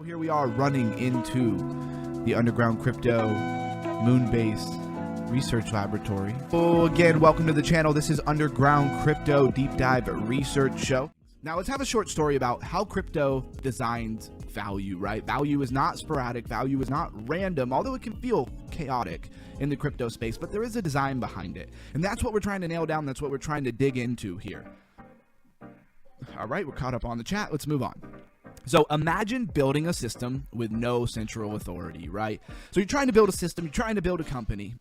Here we are running into the underground crypto moon-based research laboratory. Oh, again, welcome to the channel. This is Underground Crypto Deep Dive Research Show. Now let's have a short story about how crypto designs value, right? Value is not sporadic. Value is not random, although it can feel chaotic in the crypto space, but there is a design behind it. And that's what we're trying to nail down. That's what we're trying to dig into here. All right, we're caught up on the chat. Let's move on. So imagine building a system with no central authority, right? So you're trying to build a system, you're trying to build a company,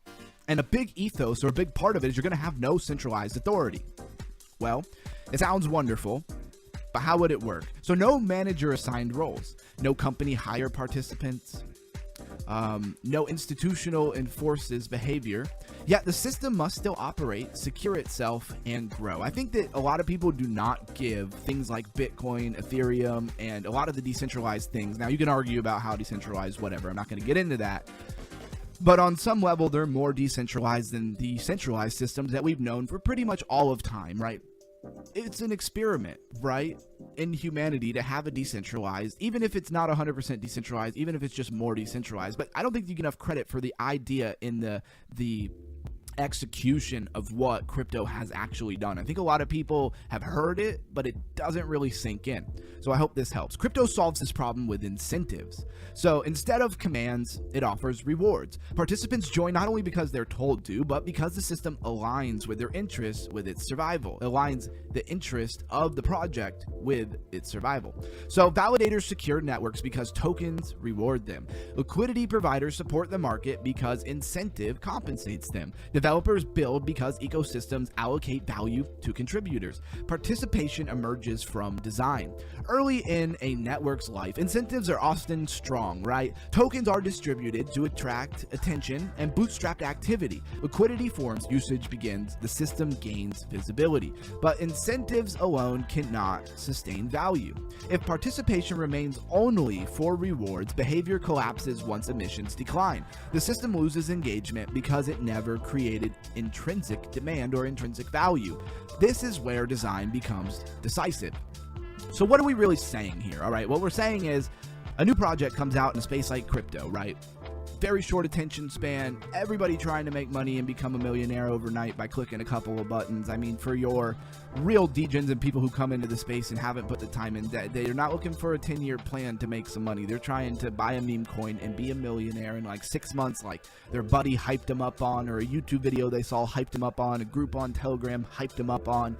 and a big ethos or a big part of it is you're going to have no centralized authority. Well, it sounds wonderful, but how would it work? So no manager assigned roles, no company hire participants, no institutional enforces behavior, yet the system must still operate, secure itself, and grow. I think that a lot of people do not give things like Bitcoin, Ethereum, and a lot of the decentralized things. Now you can argue about how decentralized, whatever. I'm not going to get into that. But on some level, they're more decentralized than the centralized systems that we've known for pretty much all of time, right? It's an experiment, right, in humanity to have a decentralized, even if it's not 100% decentralized, even if it's just more decentralized. But I don't think you get enough credit for the idea in the execution of what crypto has actually done. I think a lot of people have heard it, but it doesn't really sink in. So I hope this helps. Crypto solves this problem with incentives. So instead of commands, it offers rewards. Participants join not only because they're told to, but because the system aligns with their interests with its survival, aligns the interest of the project with its survival. So validators secure networks because tokens reward them. Liquidity providers support the market because incentive compensates them. Developers build because ecosystems allocate value to contributors. Participation emerges from design. Early in a network's life, incentives are often strong, right? Tokens are distributed to attract attention and bootstrapped activity. Liquidity forms, usage begins, the system gains visibility. But incentives alone cannot sustain value. If participation remains only for rewards, behavior collapses once emissions decline. The system loses engagement because it never created intrinsic demand or intrinsic value. This is where design becomes decisive. So what are we really saying here? All right, what we're saying is a new project comes out in a space like crypto, right? Very short attention span, everybody trying to make money and become a millionaire overnight by clicking a couple of buttons. I mean, for your real degens and people who come into the space and haven't put the time in, they're not looking for a 10-year plan to make some money. They're trying to buy a meme coin and be a millionaire in like 6 months, like their buddy hyped them up on, or a YouTube video they saw hyped them up on, a group on Telegram hyped them up on.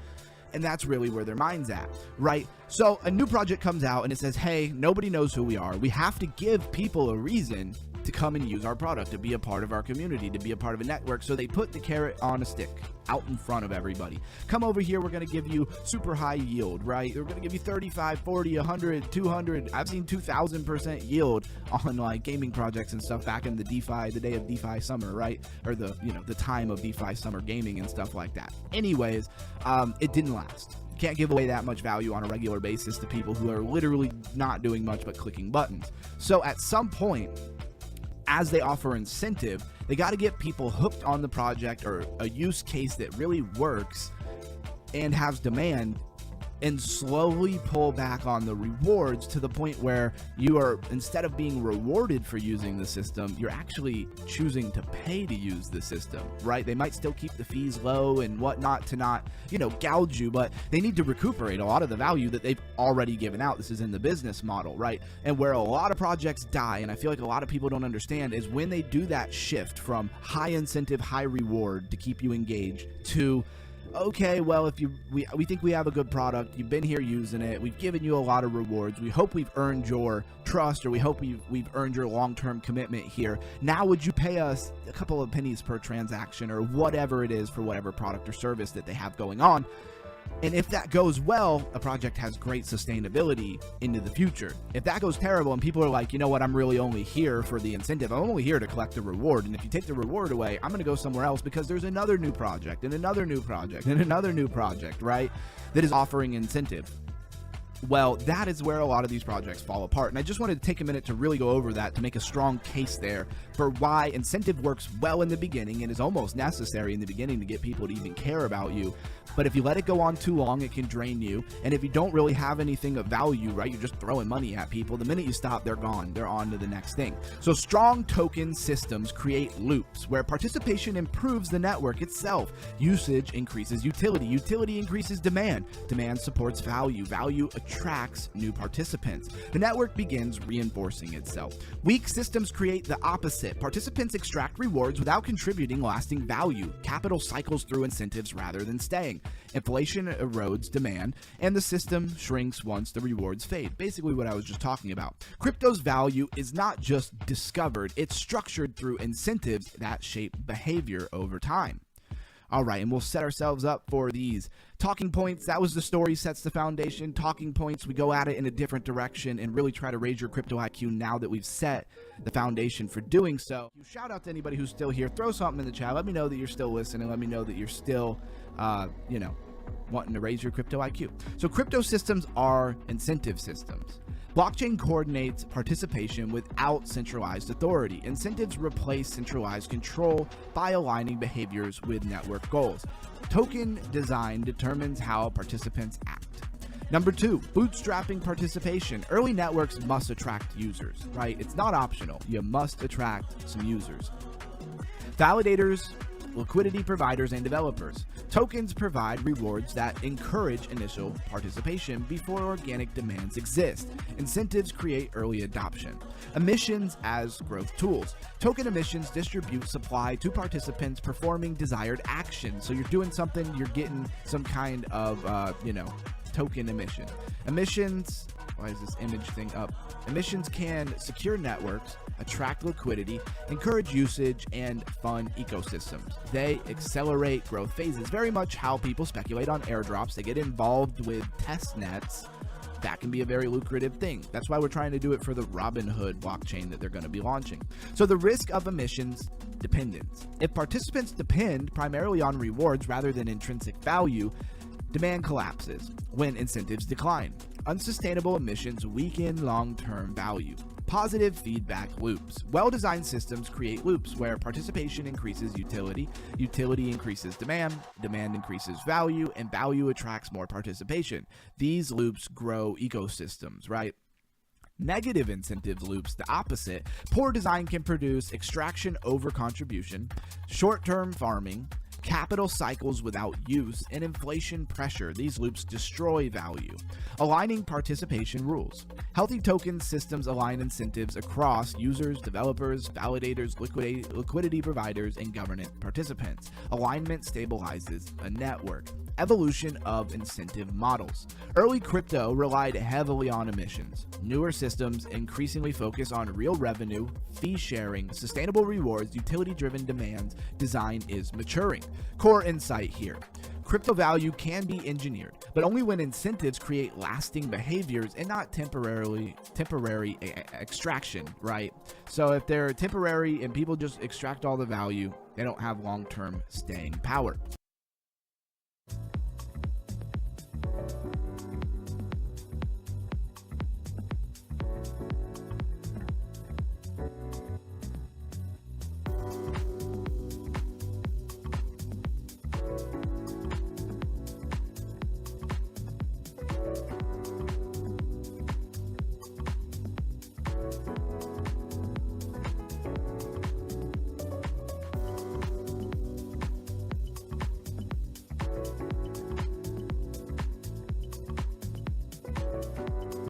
And that's really where their mind's at, right? So a new project comes out and it says, hey, nobody knows who we are. We have to give people a reason to come and use our product, to be a part of our community, to be a part of a network. So they put the carrot on a stick out in front of everybody. Come over here, we're going to give you super high yield, right? We're going to give you 35, 40, 100, 200. I've seen 2,000% yield on like gaming projects and stuff back in the DeFi, the day of DeFi summer, right? Or the time of DeFi summer gaming and stuff like that. Anyways, it didn't last. Can't give away that much value on a regular basis to people who are literally not doing much but clicking buttons. So at some point, as they offer incentive, they got to get people hooked on the project or a use case that really works and has demand, and slowly pull back on the rewards to the point where you are, instead of being rewarded for using the system, you're actually choosing to pay to use the system, right? They might still keep the fees low and whatnot to not, gouge you, but they need to recuperate a lot of the value that they've already given out. This is in the business model, right? And where a lot of projects die, and I feel like a lot of people don't understand, is when they do that shift from high incentive, high reward to keep you engaged to, okay, well, if we think we have a good product, you've been here using it, we've given you a lot of rewards, we hope we've earned your trust, or we hope we've earned your long-term commitment here. Now would you pay us a couple of pennies per transaction or whatever it is for whatever product or service that they have going on? And if that goes well, a project has great sustainability into the future. If that goes terrible and people are like, you know what, I'm really only here for the incentive, I'm only here to collect the reward, and if you take the reward away, I'm going to go somewhere else because there's another new project and another new project and another new project, right, that is offering incentive. Well, that is where a lot of these projects fall apart. And I just wanted to take a minute to really go over that to make a strong case there for why incentive works well in the beginning and is almost necessary in the beginning to get people to even care about you. But if you let it go on too long, it can drain you. And if you don't really have anything of value, right, you're just throwing money at people. The minute you stop, they're gone. They're on to the next thing. So strong token systems create loops where participation improves the network itself. Usage increases utility. Utility increases demand. Demand supports value. Value attracts new participants. The network begins reinforcing itself. Weak systems create the opposite. Participants extract rewards without contributing lasting value. Capital cycles through incentives rather than staying. Inflation erodes demand, and the system shrinks once the rewards fade. Basically what I was just talking about. Crypto's value is not just discovered, it's structured through incentives that shape behavior over time. All right, and we'll set ourselves up for these talking points. That was the story, sets the foundation. Talking points, we go at it in a different direction and really try to raise your crypto IQ now that we've set the foundation for doing so. Shout out to anybody who's still here. Throw something in the chat. Let me know that you're still listening. Let me know that you're still, wanting to raise your crypto IQ. So crypto systems are incentive systems. Blockchain coordinates participation without centralized authority. Incentives replace centralized control by aligning behaviors with network goals. Token design determines how participants act. Number 2, bootstrapping participation. Early networks must attract users, right? It's not optional. You must attract some users. Validators, liquidity providers, and developers. Tokens provide rewards that encourage initial participation before organic demands exist. Incentives create early adoption. Emissions as growth tools. Token emissions distribute supply to participants performing desired action. So you're doing something, you're getting some kind of, token emission. Emissions, why is this image thing up? Emissions can secure networks, attract liquidity, encourage usage, and fund ecosystems. They accelerate growth phases, very much how people speculate on airdrops. They get involved with test nets. That can be a very lucrative thing. That's why we're trying to do it for the Robinhood blockchain that they're going to be launching. So the risk of emissions dependence. If participants depend primarily on rewards rather than intrinsic value, demand collapses when incentives decline. Unsustainable emissions weaken long-term value. Positive feedback loops. Well-designed systems create loops where participation increases utility, utility increases demand, demand increases value, and value attracts more participation. These loops grow ecosystems, right? Negative incentive loops, the opposite. Poor design can produce extraction over contribution, short-term farming, capital cycles without use, and inflation pressure. These loops destroy value. Aligning participation rules. Healthy token systems align incentives across users, developers, validators, liquidity providers, and governance participants. Alignment stabilizes a network. Evolution of incentive models. Early crypto relied heavily on emissions. Newer systems increasingly focus on real revenue, fee sharing, sustainable rewards, utility-driven demands. Design is maturing. Core insight here. Crypto value can be engineered, but only when incentives create lasting behaviors and not temporary extraction, right? So if they're temporary and people just extract all the value, they don't have long-term staying power.